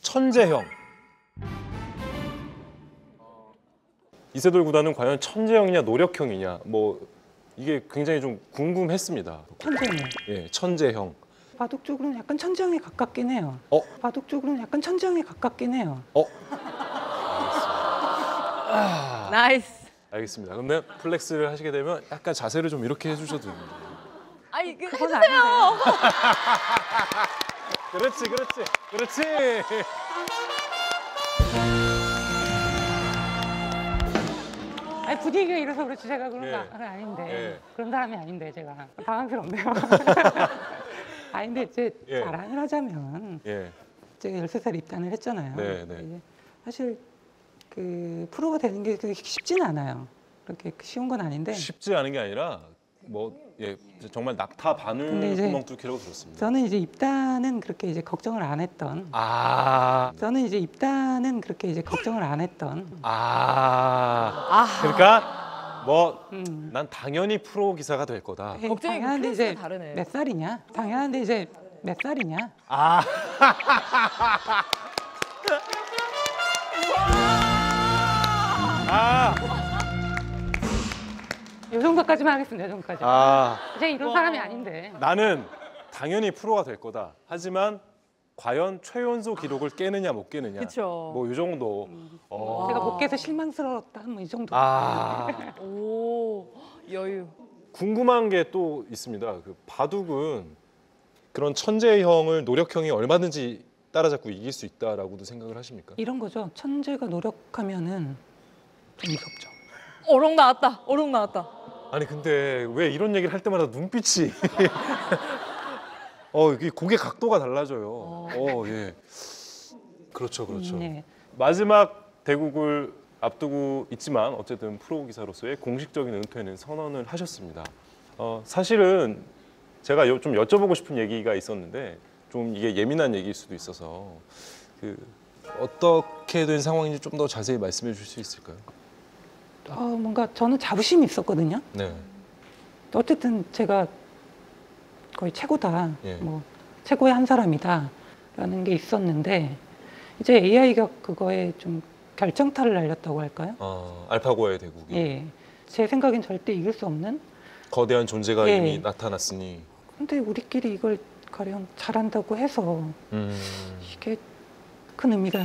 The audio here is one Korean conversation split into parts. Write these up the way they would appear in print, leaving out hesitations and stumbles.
천재형. 이세돌 구단은 과연 천재형이냐 노력형이냐 뭐 이게 굉장히 좀 궁금했습니다. 천재형. 예, 천재형. 바둑 쪽으로는 약간 천재형에 가깝긴 해요. 바둑 쪽으로는 약간 천재형에 가깝긴 해요. 나이스. 알겠습니다. 그러면 플렉스를 하시게 되면 약간 자세를 좀 이렇게 해주셔도 됩니다. 아니 그건 해주세요. 그렇지, 그렇지, 그렇지. 아니 분위기가 이래서 그렇지 제가 그런 거 예. 아닌데 예. 그런 사람이 아닌데 제가 당황스럽네요. 아닌데 이제 예. 자랑을 하자면 예, 제가 13살 입단을 했잖아요. 네, 네. 이제 사실 그 프로가 되는 게 그렇게 쉽지는 않아요. 그렇게 쉬운 건 아닌데 쉽지 않은 게 아니라 뭐 예, 정말 낙타 근데 바늘 이제 구멍 뚫기라고 들었습니다. 저는 이제 입단은 그렇게 이제 걱정을 안 했던. 저는 이제 입단은 그렇게 이제 걱정을 안 했던. 그러니까 뭐 난 당연히 프로 기사가 될 거다. 에이, 걱정이 당연한데 클래스가 이제 다르네. 몇 살이냐? 당연한데 이제 몇 살이냐? 이 정도까지만 하겠습니다. 이 정도까지. 제가 이런 사람이 아닌데. 나는 당연히 프로가 될 거다. 하지만 과연 최연소 기록을 깨느냐 못 깨느냐. 그쵸. 뭐 이 정도. 제가 못 깨서 실망스러웠다. 뭐 이 정도. 오 여유. 궁금한 게 또 있습니다. 그 바둑은 그런 천재형을 노력형이 얼마든지 따라잡고 이길 수 있다라고도 생각을 하십니까? 이런 거죠. 천재가 노력하면은 좀 무섭죠. 어록 나왔다. 어록 나왔다. 아니 근데 왜 이런 얘기를 할 때마다 눈빛이 이게 고개 각도가 달라져요. 예. 그렇죠, 그렇죠. 네. 마지막 대국을 앞두고 있지만 어쨌든 프로 기사로서의 공식적인 은퇴는 선언을 하셨습니다. 사실은 제가 좀 여쭤보고 싶은 얘기가 있었는데 좀 이게 예민한 얘기일 수도 있어서 그 어떻게 된 상황인지 좀 더 자세히 말씀해 주실 수 있을까요? 뭔가 저는 자부심이 있었거든요. 네. 어쨌든 제가 거의 최고다, 예. 뭐 최고의 한 사람이다라는 게 있었는데 이제 AI가 그거에 좀 결정타를 날렸다고 할까요? 알파고의 대국이 예, 제 생각엔 절대 이길 수 없는. 거대한 존재가 예. 이미 나타났으니 근데 우리끼리 이걸 가령 잘한다고 해서 이게 큰 의미가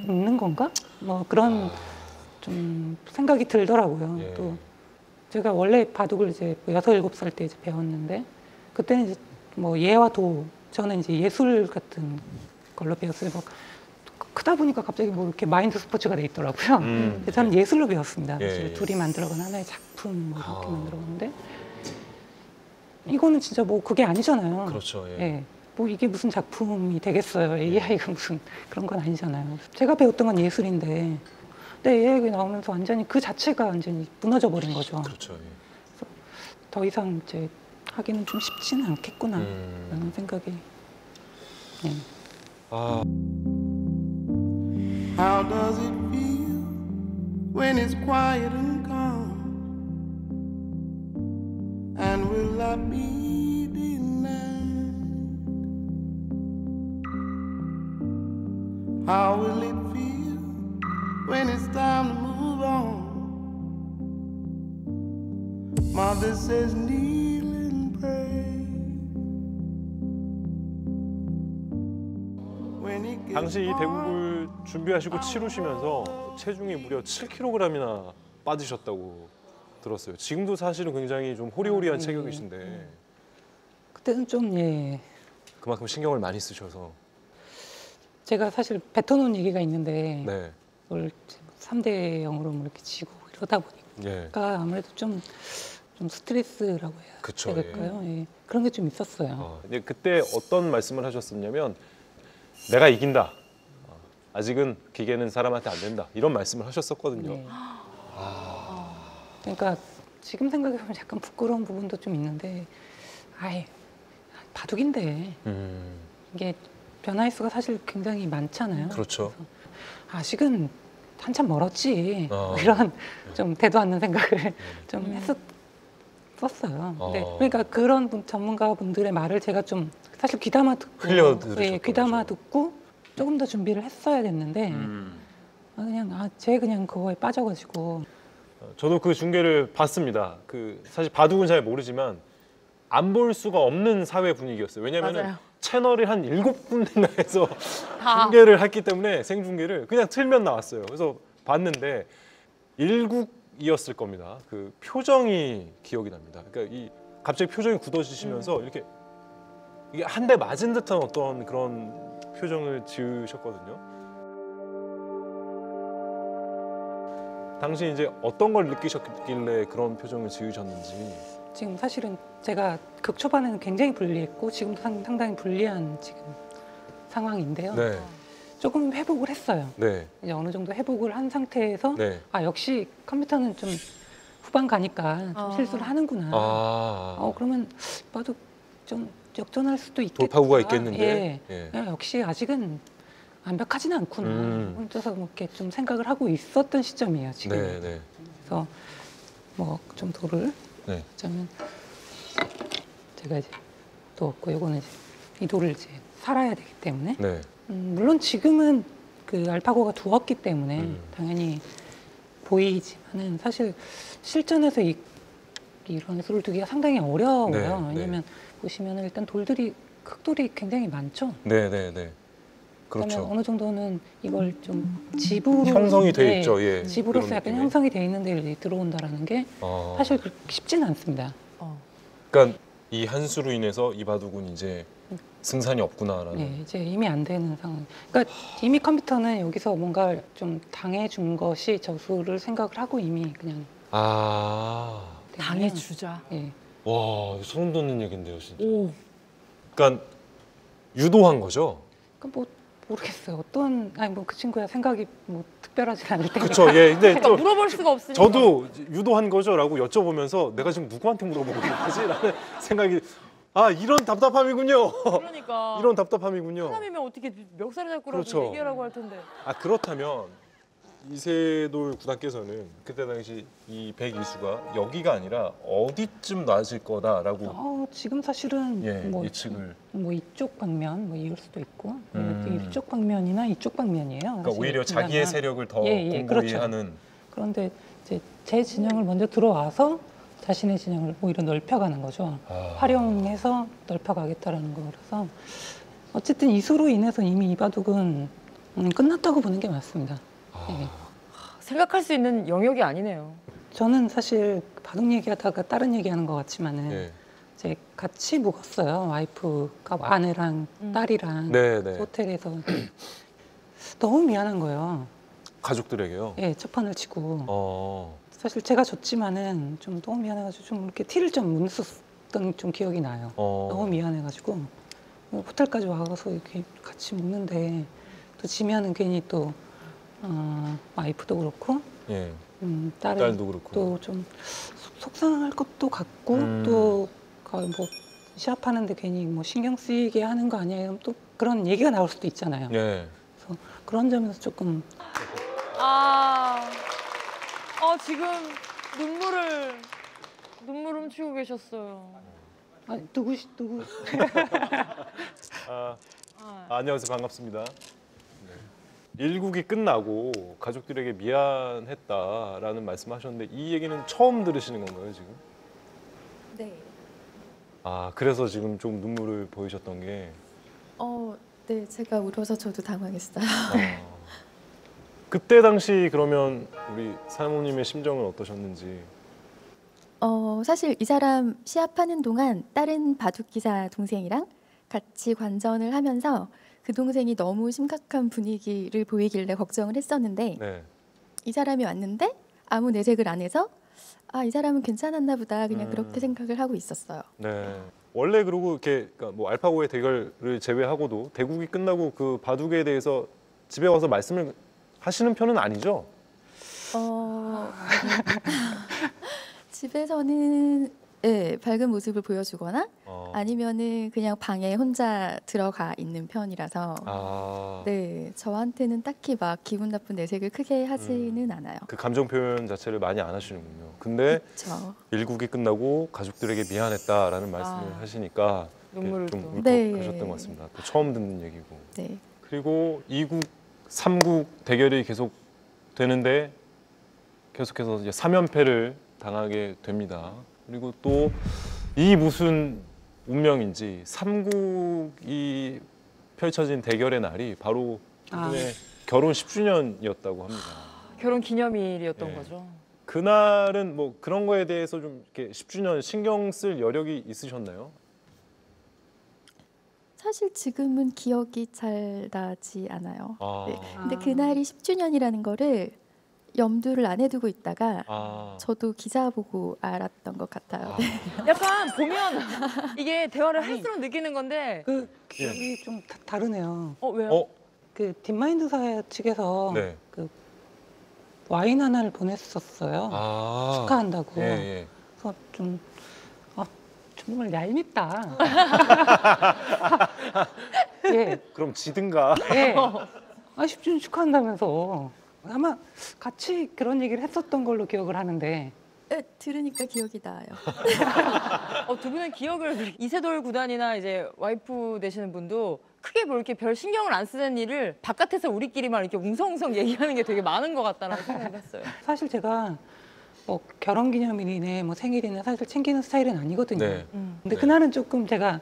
있는 건가? 뭐 그런 좀 생각이 들더라고요. 예. 또 제가 원래 바둑을 이제 6, 7살 때 이제 배웠는데 그때는 이제 뭐 예와 도 저는 이제 예술 같은 걸로 배웠어요. 뭐 크다 보니까 갑자기 뭐 이렇게 마인드 스포츠가 돼 있더라고요. 근데 저는 예술로 배웠습니다. 예, 사실 예. 둘이 만들어간 하나의 작품 뭐 이렇게 만들어갔는데 이거는 진짜 뭐 그게 아니잖아요. 그렇죠. 예. 예. 뭐 이게 무슨 작품이 되겠어요. AI가 무슨 그런 건 아니잖아요. 제가 배웠던 건 예술인데 근데 AI가 나오면서 완전히 그 자체가 완전히 무너져 버린 거죠. 그렇죠. 예. 더 이상 이제 하기는 좀 쉽지는 않겠구나 라는 생각이. 예. How does it feel when it's quiet and calm? And will I be denied? How will it feel when it's time to move on? Mother says kneel and pray. When it gets 당시 이 hard, 대국을 준비하시고 치르시면서 체중이 무려 7kg이나 빠지셨다고 들었어요. 지금도 사실은 굉장히 좀 호리호리한 체격이신데 그때는 좀 예. 그만큼 신경을 많이 쓰셔서 제가 사실 뱉어놓은 얘기가 있는데 네. 그걸 3대 0으로 뭐 이렇게 지고 이러다 보니까 예. 아무래도 좀 스트레스라고 해야 그쵸, 될까요? 예. 그런 게 좀 있었어요. 이제 그때 어떤 말씀을 하셨었냐면 내가 이긴다. 아직은 기계는 사람한테 안 된다. 이런 말씀을 하셨었거든요. 네. 그러니까 지금 생각해보면 약간 부끄러운 부분도 좀 있는데 아예 바둑인데 이게 변화의 수가 사실 굉장히 많잖아요. 그렇죠. 그래서 아직은 한참 멀었지. 이런 좀 대도 않는 생각을 좀 했었어요. 네. 그러니까 그런 전문가분들의 말을 제가 좀 사실 귀담아 듣고 흘려들으셨던 예, 귀담아 거죠. 듣고 조금 더 준비를 했어야 됐는데 쟤 그냥 그거에 빠져가지고 저도 그 중계를 봤습니다. 그 사실 바둑은 잘 모르지만 안 볼 수가 없는 사회 분위기였어요. 왜냐하면 맞아요. 채널이 한 7군데가에서 다. 중계를 했기 때문에 생중계를 그냥 틀면 나왔어요. 그래서 봤는데 일국이었을 겁니다. 그 표정이 기억이 납니다. 그러니까 이 갑자기 표정이 굳어지시면서 이렇게 이게 한 대 맞은 듯한 어떤 그런 표정을 지으셨거든요. 당시 이제 어떤 걸 느끼셨길래 그런 표정을 지으셨는지. 지금 사실은 제가 극 초반에는 굉장히 불리했고 지금도 상당히 불리한 지금 상황인데요. 네, 조금 회복을 했어요. 네, 이제 어느 정도 회복을 한 상태에서 네. 역시 컴퓨터는 좀 후반 가니까 좀 실수를 하는구나. 그러면 봐도 좀 역전할 수도 있겠다. 돌파구가 있겠는데. 예. 역시 아직은 완벽하지는 않구나. 혼자서 뭐 이렇게 좀 생각을 하고 있었던 시점이에요 지금. 네, 네. 그래서 뭐 좀 돌을 네. 하자면 제가 이제 두었고 요거는 이제 이 돌을 이제 살아야 되기 때문에 네. 물론 지금은 그 알파고가 두었기 때문에 당연히 보이지만은 사실 실전에서 이런 수를 두기가 상당히 어려워요. 네, 왜냐면 보시면은 일단 돌들이 흑돌이 굉장히 많죠. 네, 네, 네. 그러면 그렇죠. 어느 정도는 이걸 좀 집으로 형성이 돼 있죠. 예. 집으로서 그런 약간 느낌이. 형성이 돼 있는 데 들어온다라는 게 사실 그렇게 쉽지는 않습니다. 그러니까 이 한 수로 인해서 이 바둑은 이제 승산이 없구나라는. 네, 이제 이미 안 되는 상황. 그러니까 이미 컴퓨터는 여기서 뭔가 좀 당해준 것이 저수를 생각을 하고 이미 그냥 당해주자. 예. 와, 소름 돋는 얘긴데요, 진짜. 오. 그러니까 유도한 거죠. 그러니까 뭐 모르겠어요. 어떤 뭐 그 친구야 생각이 뭐 특별하지 않을 텐데. 그렇죠. 예. 근데 그러니까 또 물어볼 수가 없으니까. 저도 유도한 거죠라고 여쭤보면서 내가 지금 누구한테 물어보고 있는 거지라는 생각이 이런 답답함이군요. 그러니까. 이런 답답함이군요. 사람이면 어떻게 멱살을 잡고라도 그렇죠. 얘기하라고 할 텐데. 그렇다면 이세돌 구단께서는 그때 당시 이 102수가 여기가 아니라 어디쯤 놔질 거다라고 지금 사실은 뭐 예측을. 뭐 이쪽 방면 뭐 이럴 수도 있고 음. 이쪽 방면이나 이쪽 방면이에요. 그러니까 사실 오히려 자기의 보면은. 세력을 더 예, 공고히 그렇죠. 하는. 그런데 이제 제 진영을 먼저 들어와서 자신의 진영을 오히려 넓혀가는 거죠. 활용해서 넓혀가겠다라는 거라서 어쨌든 이 수로 인해서 이미 이 바둑은 끝났다고 보는 게 맞습니다. 예. 생각할 수 있는 영역이 아니네요. 저는 사실 바둑 얘기하다가 다른 얘기하는 것 같지만은 네. 이제 같이 묵었어요. 와이프가 아내랑 딸이랑 네, 네. 호텔에서 너무 미안한 거예요. 가족들에게요. 예, 첫 판을 치고 어. 사실 제가 졌지만은 좀 너무 미안해가지고 좀 이렇게 티를 좀 못 썼던 좀 기억이 나요. 너무 미안해가지고 호텔까지 와서 이렇게 같이 먹는데 또 지면은 괜히 또 와이프도 그렇고 예. 딸도 그렇고. 또 좀 속상할 것도 같고 또 뭐 시합하는데 괜히 뭐 신경 쓰이게 하는 거 아니에요? 또 그런 얘기가 나올 수도 있잖아요. 예. 그래서 그런 점에서 조금 지금 눈물 훔치고 계셨어요. 누구 안녕하세요. 반갑습니다. 네. 일국이 끝나고 가족들에게 미안했다라는 말씀하셨는데 이 얘기는 처음 들으시는 건가요, 지금? 네. 그래서 지금 좀 눈물을 보이셨던 게. 네, 제가 울어서 저도 당황했어요. 그때 당시 그러면 우리 사모님의 심정은 어떠셨는지. 사실 이 사람 시합하는 동안 다른 바둑 기사 동생이랑 같이 관전을 하면서 그 동생이 너무 심각한 분위기를 보이길래 걱정을 했었는데 네. 이 사람이 왔는데 아무 내색을 안 해서 이 사람은 괜찮았나 보다 그냥 그렇게 생각을 하고 있었어요. 네. 원래 그리고 이렇게 그러니까 뭐 알파고의 대결을 제외하고도 대국이 끝나고 그 바둑에 대해서 집에 와서 말씀을 하시는 편은 아니죠? 집에서는 밝은 모습을 보여주거나 아니면은 그냥 방에 혼자 들어가 있는 편이라서 네, 저한테는 딱히 막 기분 나쁜 내색을 크게 하지는 않아요. 그 감정 표현 자체를 많이 안 하시는군요. 근데 그렇죠. 일국이 끝나고 가족들에게 미안했다라는 말씀을 하시니까 눈물을 좀 또. 울컥하셨던 네. 것 같습니다. 또 처음 듣는 얘기고. 네. 그리고 2국, 3국 대결이 계속 되는데 계속해서 이제 3연패를 당하게 됩니다. 그리고 또 이 무슨 운명인지 3국이 펼쳐진 대결의 날이 바로 이분의 결혼 10주년이었다고 합니다. 결혼 기념일이었던 네. 거죠. 그날은 뭐 그런 거에 대해서 좀 이렇게 10주년 신경 쓸 여력이 있으셨나요? 사실 지금은 기억이 잘 나지 않아요. 아, 네. 근데 그날이 10주년이라는 거를 염두를 안 해두고 있다가 아, 저도 기사 보고 알았던 것 같아요. 네. 약간 보면 이게 대화를 할수록 느끼는 건데 그 기억이 좀 다르네요. 왜요? 어, 그 딥마인드사 측에서 네. 그 와인 하나를 보냈었어요. 아, 축하한다고. 예, 예. 그래서 좀 정말 얄밉다. 예, 그럼 지든가. 예. 10주년 축하한다면서 아마 같이 그런 얘기를 했었던 걸로 기억을 하는데 네, 들으니까 기억이 나요. 두 분의 기억을 이세돌 구단이나 이제 와이프 되시는 분도 크게 뭐 이렇게 별 신경을 안 쓰는 일을 바깥에서 우리끼리만 이렇게 웅성웅성 얘기하는 게 되게 많은 것 같다는 생각을 했어요. 사실 제가 뭐 결혼기념일이네 뭐 생일이네 사실 챙기는 스타일은 아니거든요. 네. 근데 네. 그날은 조금 제가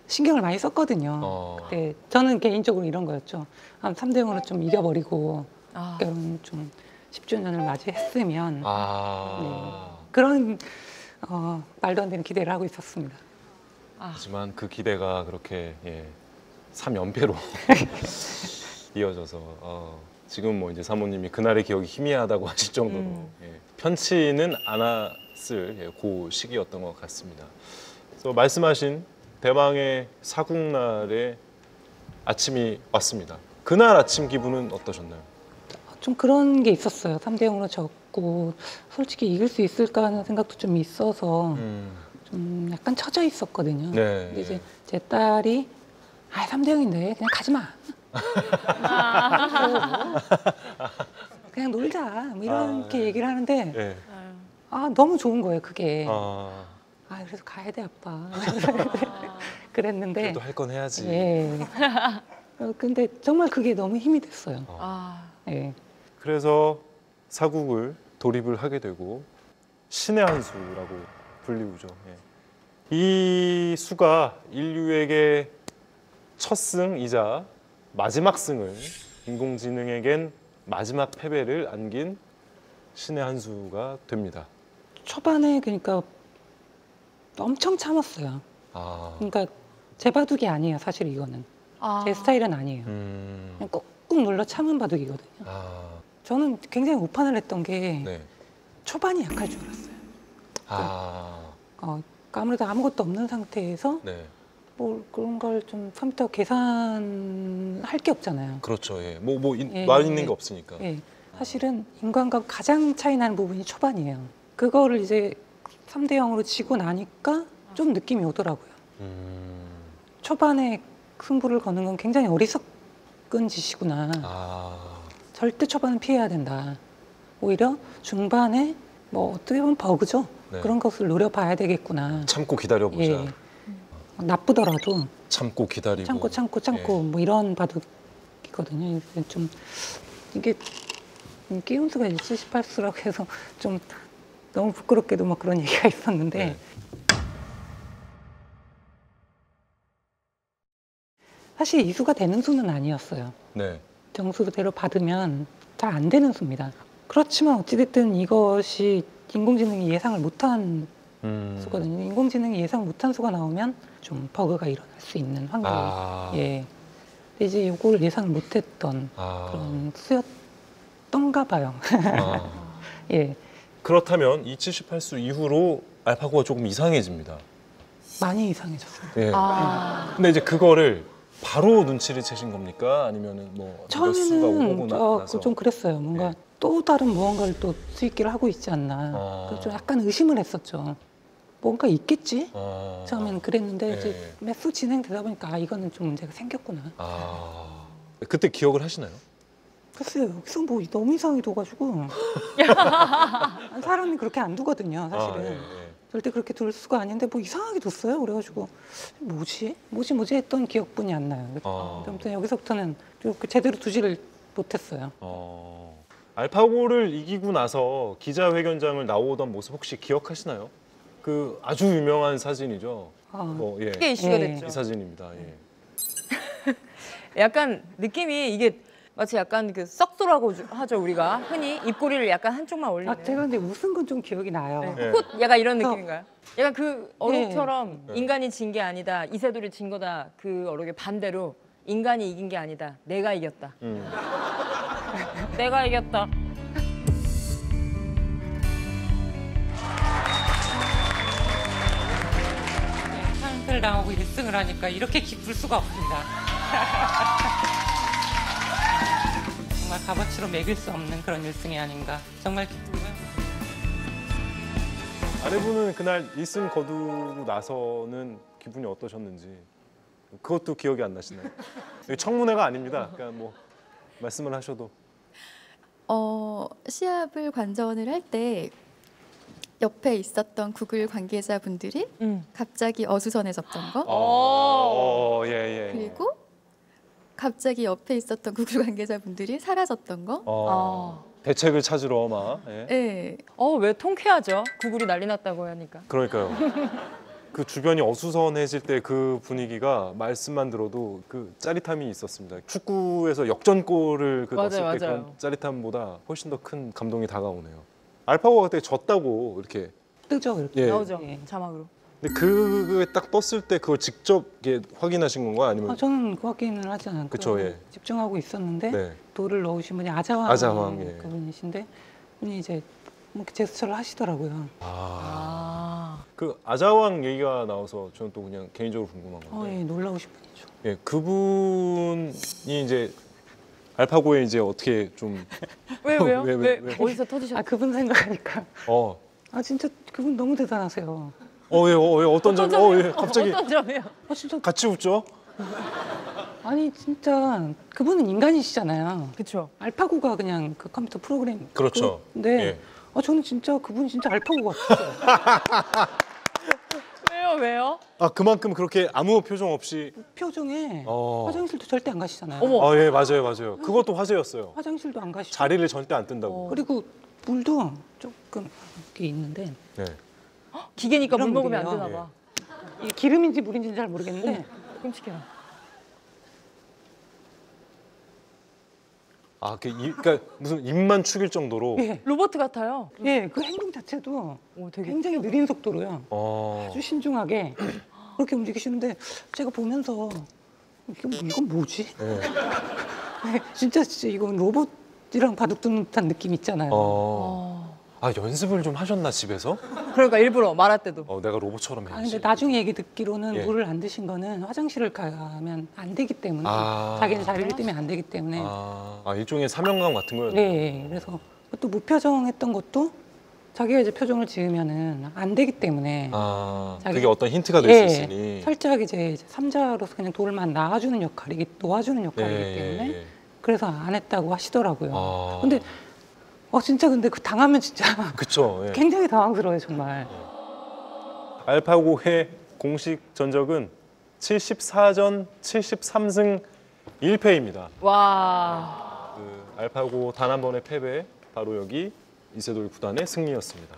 신경을 많이 썼거든요. 그때 저는 개인적으로 이런 거였죠. 한 3대 0으로 좀 이겨버리고 결혼 좀 10주년을 맞이했으면 그런 말도 안 되는 기대를 하고 있었습니다. 하지만 그 기대가 그렇게 3연패로 이어져서 지금 뭐 이제 사모님이 그날의 기억이 희미하다고 하실 정도로 편치는 않았을 그 시기였던 것 같습니다. 그래서 말씀하신 대망의 사국날의 아침이 왔습니다. 그날 아침 기분은 어떠셨나요? 좀 그런 게 있었어요. 3대 0으로 졌고 솔직히 이길 수 있을까 하는 생각도 좀 있어서 좀 약간 처져 있었거든요. 네. 근데 이제 제 딸이 3대 0인데 그냥 가지 마. 그냥 놀자. 뭐 이렇게 얘기를 하는데 네. 너무 좋은 거예요, 그게. 아, 그래서 가야 돼, 아빠. 그랬는데 그래도 할 건 해야지. 예. 근데 정말 그게 너무 힘이 됐어요. 예. 그래서 사국을 돌입을 하게 되고 신의 한 수라고 불리우죠. 이 수가 인류에게 첫 승이자 마지막 승을, 인공지능에겐 마지막 패배를 안긴 신의 한 수가 됩니다. 초반에 그러니까 엄청 참았어요. 그러니까 제 바둑이 아니에요, 사실 이거는. 제 스타일은 아니에요. 그냥 꾹꾹 눌러 참은 바둑이거든요. 저는 굉장히 오판을 했던 게 네. 초반이 약할 줄 알았어요. 아무래도 아무것도 없는 상태에서 네. 뭐 그런 걸 좀 컴퓨터 계산할 게 없잖아요. 그렇죠. 예, 말 예, 있는 예. 게 없으니까. 예. 사실은 인간과 가장 차이 나는 부분이 초반이에요. 그거를 이제 3대 0으로 지고 나니까 좀 느낌이 오더라고요. 초반에 승부를 거는 건 굉장히 어리석은 짓이구나. 절대 초반은 피해야 된다. 오히려 중반에 뭐 어떻게 보면 버그죠. 네. 그런 것을 노려봐야 되겠구나. 참고 기다려보자. 예. 나쁘더라도 참고 기다리고. 참고 뭐 이런 바둑이거든요. 좀 이게 끼운수가 78수라고 해서 좀 너무 부끄럽게도 막 그런 얘기가 있었는데 네. 사실 이수가 되는 수는 아니었어요. 네. 점수대로 받으면 잘 안 되는 수입니다. 그렇지만 어찌됐든 이것이 인공지능이 예상을 못한 수거든요. 인공지능이 예상 못한 수가 나오면 좀 버그가 일어날 수 있는 확률이. 예. 근데 이제 이걸 예상을 못했던 그런 수였던가 봐요. 예. 그렇다면 이 78수 이후로 알파고가 조금 이상해집니다. 많이 이상해졌어요. 예. 근데 이제 그거를 바로 눈치를 채신 겁니까? 아니면은 뭐 몇 수가 오고 처음에는 나서? 좀 그랬어요. 뭔가 예. 또 다른 무언가를 또 수익기를 하고 있지 않나. 그래서 좀 약간 의심을 했었죠. 뭔가 있겠지? 처음에는 그랬는데 예. 이제 몇 수 진행되다 보니까 이거는 좀 문제가 생겼구나. 그때 기억을 하시나요? 글쎄요, 여기서 뭐 너무 이상해 둬가지고 사람이 그렇게 안 두거든요, 사실은. 절대 그렇게 둘 수가 아닌데 뭐 이상하게 뒀어요. 그래가지고 뭐지 했던 기억뿐이 안 나요. 아무튼 여기서부터는 이렇게 제대로 두지를 못했어요. 알파고를 이기고 나서 기자회견장을 나오던 모습 혹시 기억하시나요? 그 아주 유명한 사진이죠. 예. 크게 이슈가 예. 됐죠. 이 사진입니다. 예. 약간 느낌이 이게 마치 약간 그 썩소라고 하죠 우리가 흔히 입꼬리를 약간 한쪽만 올리는. 제가 근데 웃은 건 좀 기억이 나요. 네. 예. 훗 약간 이런 그래서- 느낌인가요? 약간 그 어록처럼 네. 인간이 진 게 아니다, 이세돌이 진 거다. 그 어록의 반대로 인간이 이긴 게 아니다, 내가 이겼다. 내가 이겼다. 상패를 당하고 1승을 하니까 이렇게 기쁠 수가 없습니다. 정말 값어치로 매길 수 없는 그런 1승이 아닌가. 정말 기쁘고요. 아내분은 그날 1승 거두고 나서는 기분이 어떠셨는지 그것도 기억이 안 나시나요? 여기 청문회가 아닙니다. 그러니까 뭐 말씀을 하셔도. 시합을 관전을 할 때 옆에 있었던 구글 관계자분들이 갑자기 어수선해졌던 거, 예. 그리고 갑자기 옆에 있었던 구글 관계자분들이 사라졌던 거. 대책을 찾으러 막. 예. 네. 왜 통쾌하죠? 구글이 난리 났다고 하니까. 그러니까요. 그 주변이 어수선해질 때 그 분위기가 말씀만 들어도 그 짜릿함이 있었습니다. 축구에서 역전골을 맞아요, 넣었을 때 맞아요. 그런 짜릿함보다 훨씬 더 큰 감동이 다가오네요. 알파고가 그때 졌다고 이렇게. 뜨죠 이렇게. 예. 나오죠 예. 자막으로. 근데 그게 딱 떴을 때 그걸 직접 이렇게 확인하신 건가요? 아니면 저는 그 확인을 하지 않고 그쵸, 예. 집중하고 있었는데 네. 돌을 넣으신 분이 아자왕, 아자왕, 예. 그분이신데 분이 이제 뭐 이렇게 제스처를 하시더라고요. 그 아자왕 얘기가 나와서 저는 또 그냥 개인적으로 궁금한 건데. 예, 놀라우신 분이죠. 예, 그분이 이제 알파고에 이제 어떻게 좀 왜요? 왜? 어디서 터지셨어요? 그분 생각하니까 진짜 그분 너무 대단하세요. 어떤 점이 예, 갑자기 어떤 점이요? 진짜 같이 웃죠? 아니 진짜 그분은 인간이시잖아요. 그렇죠. 알파고가 그냥 그 컴퓨터 프로그램. 그렇죠. 근데 예. 저는 진짜 그분 진짜 알파고 같았어요. 왜요? 그만큼 그렇게 아무 표정 없이 표정에 어. 화장실도 절대 안 가시잖아요. 어머. 예, 맞아요. 그것도 화제였어요. 화장실도 안 가시고. 자리를 절대 안 뜬다고. 그리고 물도 조금 이렇게 있는데 네. 기계니까 물 이런 먹으면 안 물이에요. 되나 봐. 이게 기름인지 물인지는 잘 모르겠는데 끔찍해요. 그러니까 무슨 입만 축일 정도로. 예, 로봇 같아요. 그 행동 자체도 되게 굉장히 느린 속도로요. 어. 아주 신중하게 그렇게 움직이시는데 제가 보면서 이건 뭐지? 예. 진짜 이건 로봇이랑 바둑두는 듯한 느낌 있잖아요. 연습을 좀 하셨나 집에서? 그러니까 일부러 말할 때도. 내가 로봇처럼 해야지. 근데 나중에 얘기 듣기로는 예. 물을 안 드신 거는 화장실을 가면 안 되기 때문에 자기는 자리를 뜨면 안 되기 때문에 일종의 사명감 같은 거였네요. 네, 그래서 또 무표정했던 것도 자기가 이제 표정을 지으면은 안 되기 때문에 그게 어떤 힌트가 될 수 예, 있으니. 살짝 이제 삼자로서 그냥 돌만 놓아주는 역할이기 때문에 그래서 안 했다고 하시더라고요. 근데 진짜 근데 그 당하면 진짜 그쵸. 예. 굉장히 당황스러워요 정말. 알파고의 공식 전적은 74전 73승 1패입니다. 와. 알파고 단 한 번의 패배, 바로 여기 이세돌 구단의 승리였습니다.